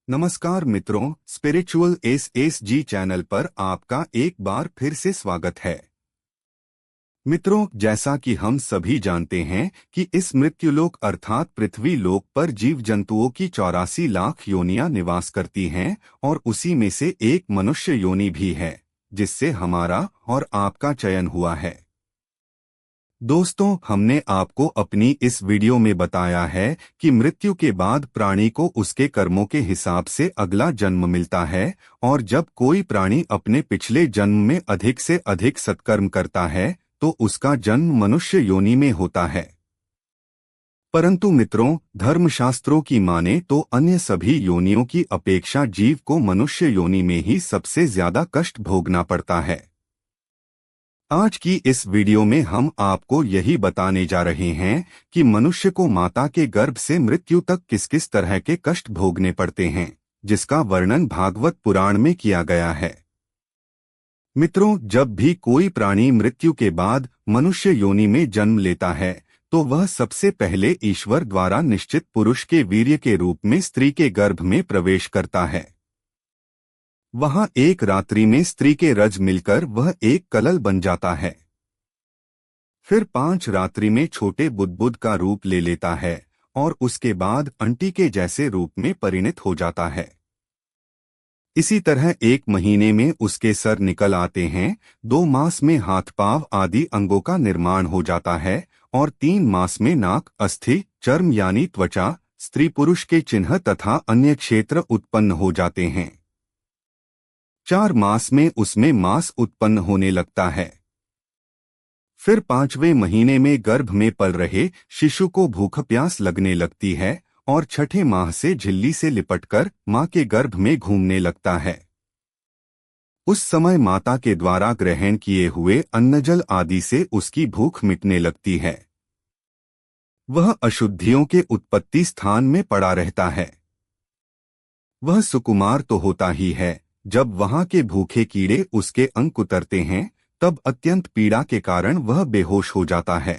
नमस्कार मित्रों, spiritual S G channel पर आपका एक बार फिर से स्वागत है। मित्रों, जैसा कि हम सभी जानते हैं कि इस मृत्युलोक अर्थात पृथ्वी लोक पर जीव जंतुओं की 84 लाख योनियां निवास करती हैं और उसी में से एक मनुष्य योनि भी है, जिससे हमारा और आपका चयन हुआ है। दोस्तों, हमने आपको अपनी इस वीडियो में बताया है कि मृत्यु के बाद प्राणी को उसके कर्मों के हिसाब से अगला जन्म मिलता है और जब कोई प्राणी अपने पिछले जन्म में अधिक से अधिक सत्कर्म करता है तो उसका जन्म मनुष्य योनि में होता है। परंतु मित्रों, धर्मशास्त्रों की माने तो अन्य सभी योनियों की अपेक्षा जीव को मनुष्य योनि में ही सबसे ज्यादा कष्ट भोगना पड़ता है। आज की इस वीडियो में हम आपको यही बताने जा रहे हैं कि मनुष्य को माता के गर्भ से मृत्यु तक किस किस तरह के कष्ट भोगने पड़ते हैं, जिसका वर्णन भागवत पुराण में किया गया है। मित्रों, जब भी कोई प्राणी मृत्यु के बाद मनुष्य योनि में जन्म लेता है तो वह सबसे पहले ईश्वर द्वारा निश्चित पुरुष के वीर्य के रूप में स्त्री के गर्भ में प्रवेश करता है। वहां एक रात्रि में स्त्री के रज मिलकर वह एक कलल बन जाता है। फिर 5 रात्रि में छोटे बुदबुद का रूप ले लेता है और उसके बाद अंटी के जैसे रूप में परिणत हो जाता है। इसी तरह 1 महीने में उसके सर निकल आते हैं, 2 मास में हाथ पांव आदि अंगों का निर्माण हो जाता है और 3 मास में नाक, अस्थि, चर्म यानी त्वचा, स्त्री पुरुष के चिन्ह तथा अन्य क्षेत्र उत्पन्न हो जाते हैं। 4 मास में उसमें मांस उत्पन्न होने लगता है। फिर 5वें महीने में गर्भ में पल रहे शिशु को भूख प्यास लगने लगती है और 6ठे माह से झिल्ली से लिपटकर मां के गर्भ में घूमने लगता है। उस समय माता के द्वारा ग्रहण किए हुए अन्नजल आदि से उसकी भूख मिटने लगती है। वह अशुद्धियों के उत्पत्ति स्थान में पड़ा रहता है। वह सुकुमार तो होता ही है, जब वहां के भूखे कीड़े उसके अंग कुतरते हैं तब अत्यंत पीड़ा के कारण वह बेहोश हो जाता है।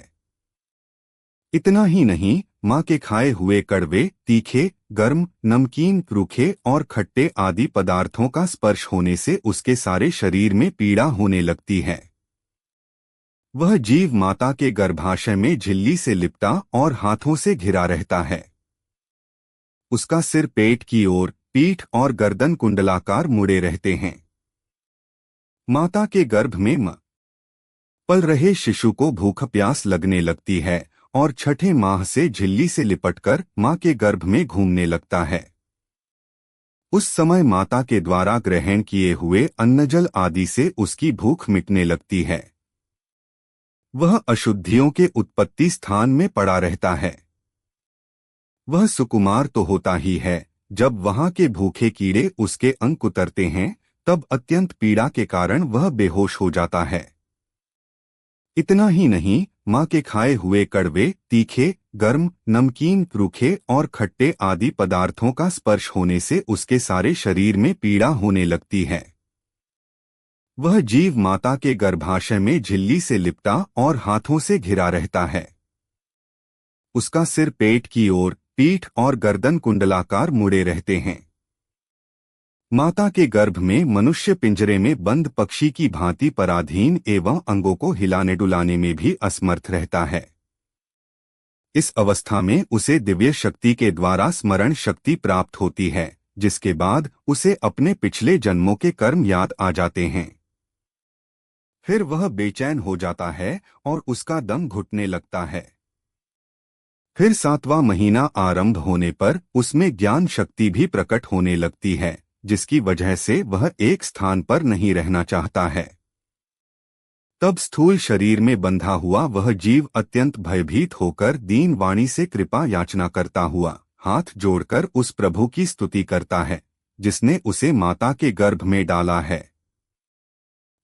इतना ही नहीं, मां के खाए हुए कड़वे, तीखे, गर्म, नमकीन, रूखे और खट्टे आदि पदार्थों का स्पर्श होने से उसके सारे शरीर में पीड़ा होने लगती है। वह जीव माता के गर्भाशय में झिल्ली से लिपटा और हाथों से घिरा रहता है। उसका सिर पेट की ओर, पीठ और गर्दन कुंडलाकार मुड़े रहते हैं। माता के गर्भ में पल रहे शिशु को भूख प्यास लगने लगती है और 6ठे माह से झिल्ली से लिपटकर मां के गर्भ में घूमने लगता है। उस समय माता के द्वारा ग्रहण किए हुए अन्नजल आदि से उसकी भूख मिटने लगती है। वह अशुद्धियों के उत्पत्ति स्थान में पड़ा रहता है। वह सुकुमार तो होता ही है, जब वहां के भूखे कीड़े उसके अंग कुतरते हैं तब अत्यंत पीड़ा के कारण वह बेहोश हो जाता है। इतना ही नहीं, मां के खाए हुए कड़वे, तीखे, गर्म, नमकीन, रूखे और खट्टे आदि पदार्थों का स्पर्श होने से उसके सारे शरीर में पीड़ा होने लगती है। वह जीव माता के गर्भाशय में झिल्ली से लिपटा और हाथों से घिरा रहता है। उसका सिर पेट की ओर, पीठ और गर्दन कुंडलाकार मुड़े रहते हैं। माता के गर्भ में मनुष्य पिंजरे में बंद पक्षी की भांति पराधीन एवं अंगों को हिलाने डुलाने में भी असमर्थ रहता है। इस अवस्था में उसे दिव्य शक्ति के द्वारा स्मरण शक्ति प्राप्त होती है, जिसके बाद उसे अपने पिछले जन्मों के कर्म याद आ जाते हैं। फिर वह बेचैन हो जाता है और उसका दम घुटने लगता है। फिर 7वां महीना आरंभ होने पर उसमें ज्ञान शक्ति भी प्रकट होने लगती है, जिसकी वजह से वह एक स्थान पर नहीं रहना चाहता है। तब स्थूल शरीर में बंधा हुआ वह जीव अत्यंत भयभीत होकर दीन वाणी से कृपा याचना करता हुआ हाथ जोड़कर उस प्रभु की स्तुति करता है, जिसने उसे माता के गर्भ में डाला है।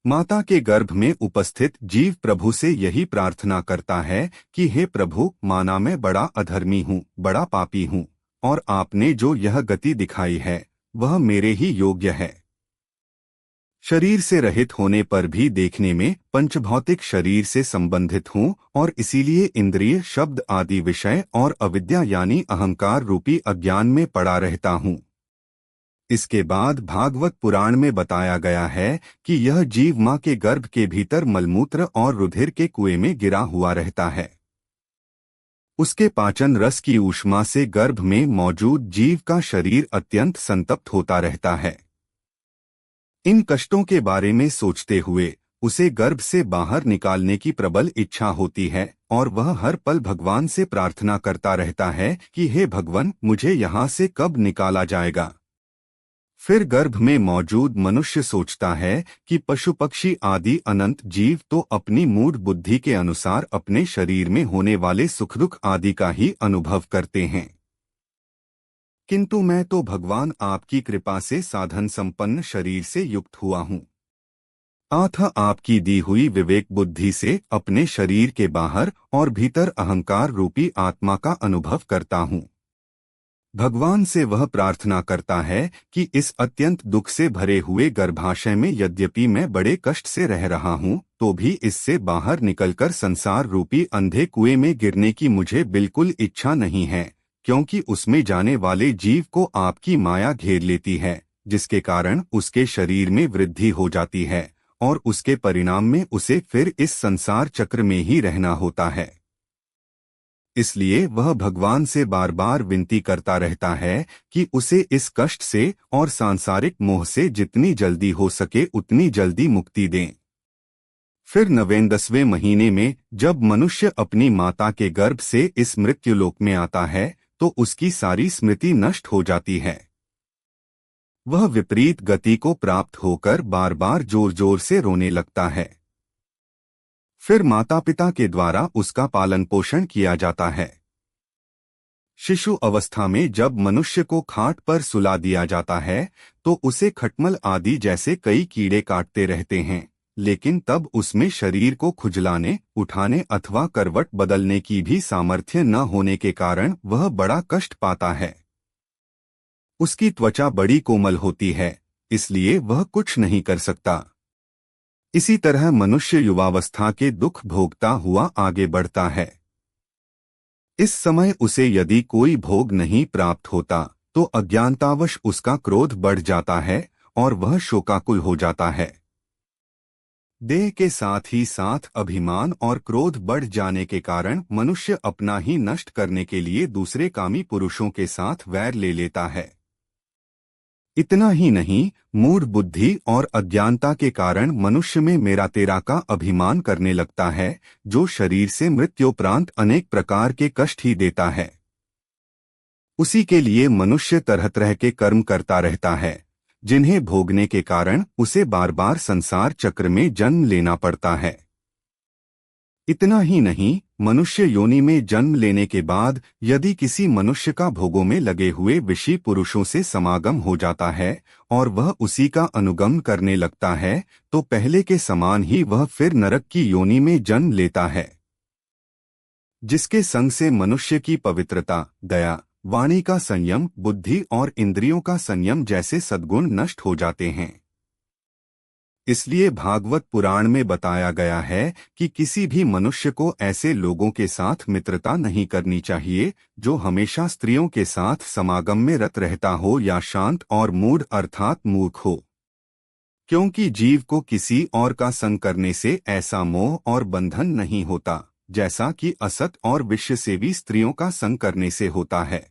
माता के गर्भ में उपस्थित जीव प्रभु से यही प्रार्थना करता है कि हे प्रभु, माना मैं बड़ा अधर्मी हूँ, बड़ा पापी हूँ, और आपने जो यह गति दिखाई है वह मेरे ही योग्य है। शरीर से रहित होने पर भी देखने में पंचभौतिक शरीर से संबंधित हूँ और इसीलिए इंद्रिय, शब्द आदि विषय और अविद्या यानी अहंकार रूपी अज्ञान में पड़ा रहता हूँ। इसके बाद भागवत पुराण में बताया गया है कि यह जीव मां के गर्भ के भीतर मलमूत्र और रुधिर के कुएं में गिरा हुआ रहता है। उसके पाचन रस की ऊष्मा से गर्भ में मौजूद जीव का शरीर अत्यंत संतप्त होता रहता है। इन कष्टों के बारे में सोचते हुए उसे गर्भ से बाहर निकालने की प्रबल इच्छा होती है और वह हर पल भगवान से प्रार्थना करता रहता है कि हे भगवान, मुझे यहाँ से कब निकाला जाएगा। फिर गर्भ में मौजूद मनुष्य सोचता है कि पशु पक्षी आदि अनंत जीव तो अपनी मूढ़ बुद्धि के अनुसार अपने शरीर में होने वाले सुख दुख आदि का ही अनुभव करते हैं, किंतु मैं तो भगवान आपकी कृपा से साधन संपन्न शरीर से युक्त हुआ हूँ। अतः आपकी दी हुई विवेक बुद्धि से अपने शरीर के बाहर और भीतर अहंकार रूपी आत्मा का अनुभव करता हूँ। भगवान से वह प्रार्थना करता है कि इस अत्यंत दुख से भरे हुए गर्भाशय में यद्यपि मैं बड़े कष्ट से रह रहा हूँ, तो भी इससे बाहर निकलकर संसार रूपी अंधे कुएं में गिरने की मुझे बिल्कुल इच्छा नहीं है, क्योंकि उसमें जाने वाले जीव को आपकी माया घेर लेती है, जिसके कारण उसके शरीर में वृद्धि हो जाती है और उसके परिणाम में उसे फिर इस संसार चक्र में ही रहना होता है। इसलिए वह भगवान से बार बार विनती करता रहता है कि उसे इस कष्ट से और सांसारिक मोह से जितनी जल्दी हो सके उतनी जल्दी मुक्ति दें। फिर 9वें महीने में जब मनुष्य अपनी माता के गर्भ से इस मृत्युलोक में आता है तो उसकी सारी स्मृति नष्ट हो जाती है। वह विपरीत गति को प्राप्त होकर बार बार जोर जोर से रोने लगता है। फिर माता पिता के द्वारा उसका पालन पोषण किया जाता है। शिशु अवस्था में जब मनुष्य को खाट पर सुला दिया जाता है तो उसे खटमल आदि जैसे कई कीड़े काटते रहते हैं, लेकिन तब उसमें शरीर को खुजलाने, उठाने अथवा करवट बदलने की भी सामर्थ्य न होने के कारण वह बड़ा कष्ट पाता है। उसकी त्वचा बड़ी कोमल होती है, इसलिए वह कुछ नहीं कर सकता। इसी तरह मनुष्य युवावस्था के दुख भोगता हुआ आगे बढ़ता है। इस समय उसे यदि कोई भोग नहीं प्राप्त होता तो अज्ञानतावश उसका क्रोध बढ़ जाता है और वह शोकाकुल हो जाता है। देह के साथ ही साथ अभिमान और क्रोध बढ़ जाने के कारण मनुष्य अपना ही नष्ट करने के लिए दूसरे कामी पुरुषों के साथ वैर ले लेता है। इतना ही नहीं, मूढ़ बुद्धि और अज्ञानता के कारण मनुष्य में मेरा तेरा का अभिमान करने लगता है, जो शरीर से मृत्योपरांत अनेक प्रकार के कष्ट ही देता है। उसी के लिए मनुष्य तरह तरह के कर्म करता रहता है, जिन्हें भोगने के कारण उसे बार बार संसार चक्र में जन्म लेना पड़ता है। इतना ही नहीं, मनुष्य योनि में जन्म लेने के बाद यदि किसी मनुष्य का भोगों में लगे हुए विषी पुरुषों से समागम हो जाता है और वह उसी का अनुगम करने लगता है तो पहले के समान ही वह फिर नरक की योनि में जन्म लेता है, जिसके संग से मनुष्य की पवित्रता, दया, वाणी का संयम, बुद्धि और इंद्रियों का संयम जैसे सद्गुण नष्ट हो जाते हैं। इसलिए भागवत पुराण में बताया गया है कि किसी भी मनुष्य को ऐसे लोगों के साथ मित्रता नहीं करनी चाहिए जो हमेशा स्त्रियों के साथ समागम में रत रहता हो या शांत और मूढ़ अर्थात मूर्ख हो, क्योंकि जीव को किसी और का संग करने से ऐसा मोह और बंधन नहीं होता जैसा कि असत और विषय सेवी स्त्रियों का संग करने से होता है।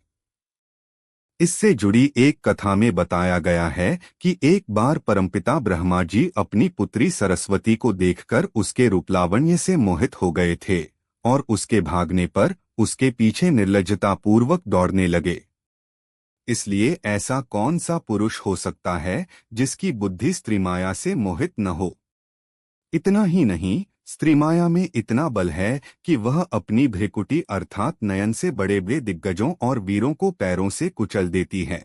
इससे जुड़ी एक कथा में बताया गया है कि एक बार परमपिता ब्रह्मा जी अपनी पुत्री सरस्वती को देखकर उसके रूपलावण्य से मोहित हो गए थे और उसके भागने पर उसके पीछे निर्लज्जतापूर्वक दौड़ने लगे। इसलिए ऐसा कौन सा पुरुष हो सकता है जिसकी बुद्धि स्त्रीमाया से मोहित न हो। इतना ही नहीं, स्त्रीमाया में इतना बल है कि वह अपनी भ्रिकुटी अर्थात नयन से बड़े बड़े दिग्गजों और वीरों को पैरों से कुचल देती है।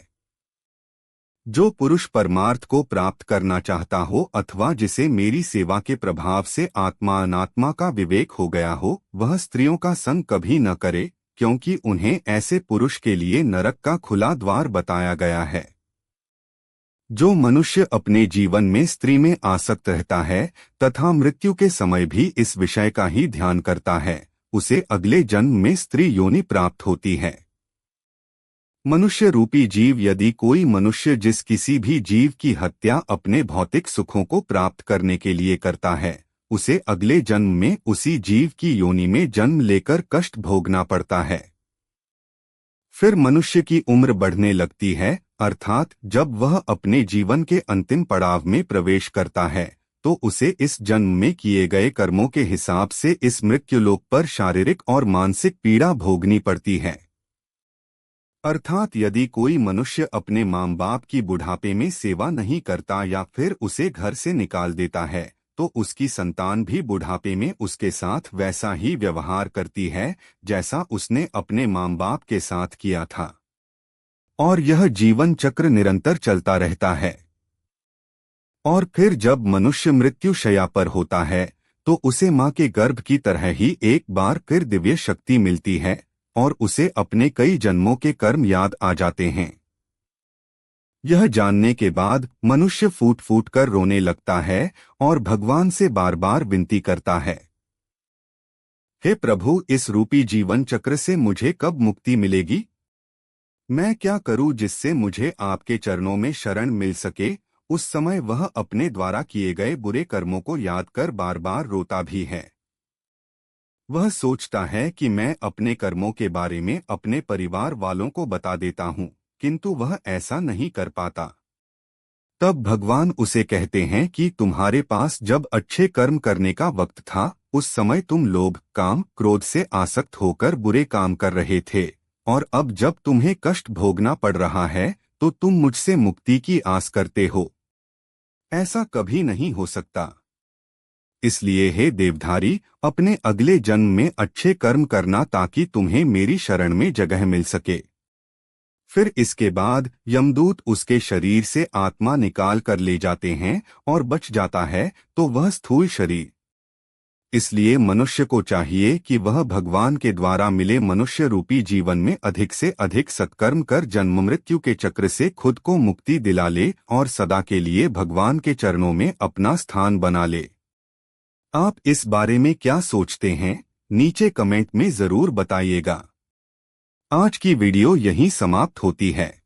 जो पुरुष परमार्थ को प्राप्त करना चाहता हो अथवा जिसे मेरी सेवा के प्रभाव से आत्मा अनात्मा का विवेक हो गया हो, वह स्त्रियों का संग कभी न करे, क्योंकि उन्हें ऐसे पुरुष के लिए नरक का खुला द्वार बताया गया है। जो मनुष्य अपने जीवन में स्त्री में आसक्त रहता है तथा मृत्यु के समय भी इस विषय का ही ध्यान करता है, उसे अगले जन्म में स्त्री योनि प्राप्त होती है। मनुष्य रूपी जीव, यदि कोई मनुष्य जिस किसी भी जीव की हत्या अपने भौतिक सुखों को प्राप्त करने के लिए करता है, उसे अगले जन्म में उसी जीव की योनि में जन्म लेकर कष्ट भोगना पड़ता है। फिर मनुष्य की उम्र बढ़ने लगती है, अर्थात जब वह अपने जीवन के अंतिम पड़ाव में प्रवेश करता है, तो उसे इस जन्म में किए गए कर्मों के हिसाब से इस मृत्युलोक पर शारीरिक और मानसिक पीड़ा भोगनी पड़ती है। अर्थात यदि कोई मनुष्य अपने माँ बाप की बुढ़ापे में सेवा नहीं करता या फिर उसे घर से निकाल देता है, तो उसकी संतान भी बुढ़ापे में उसके साथ वैसा ही व्यवहार करती है जैसा उसने अपने माँ बाप के साथ किया था, और यह जीवन चक्र निरंतर चलता रहता है। और फिर जब मनुष्य मृत्युशय्या पर होता है, तो उसे माँ के गर्भ की तरह ही एक बार फिर दिव्य शक्ति मिलती है और उसे अपने कई जन्मों के कर्म याद आ जाते हैं। यह जानने के बाद मनुष्य फूट फूट कर रोने लगता है और भगवान से बार बार विनती करता है, हे प्रभु, इस रूपी जीवन चक्र से मुझे कब मुक्ति मिलेगी? मैं क्या करूं जिससे मुझे आपके चरणों में शरण मिल सके? उस समय वह अपने द्वारा किए गए बुरे कर्मों को याद कर बार बार रोता भी है। वह सोचता है कि मैं अपने कर्मों के बारे में अपने परिवार वालों को बता देता हूँ, किंतु वह ऐसा नहीं कर पाता। तब भगवान उसे कहते हैं कि तुम्हारे पास जब अच्छे कर्म करने का वक्त था, उस समय तुम लोभ, काम, क्रोध से आसक्त होकर बुरे काम कर रहे थे, और अब जब तुम्हें कष्ट भोगना पड़ रहा है तो तुम मुझसे मुक्ति की आस करते हो। ऐसा कभी नहीं हो सकता। इसलिए हे देवधारी, अपने अगले जन्म में अच्छे कर्म करना ताकि तुम्हें मेरी शरण में जगह मिल सके। फिर इसके बाद यमदूत उसके शरीर से आत्मा निकाल कर ले जाते हैं और बच जाता है तो वह स्थूल शरीर। इसलिए मनुष्य को चाहिए कि वह भगवान के द्वारा मिले मनुष्य रूपी जीवन में अधिक से अधिक सत्कर्म कर जन्म मृत्यु के चक्र से खुद को मुक्ति दिला ले और सदा के लिए भगवान के चरणों में अपना स्थान बना ले। आप इस बारे में क्या सोचते हैं? नीचे कमेंट में जरूर बताइएगा। आज की वीडियो यहीं समाप्त होती है।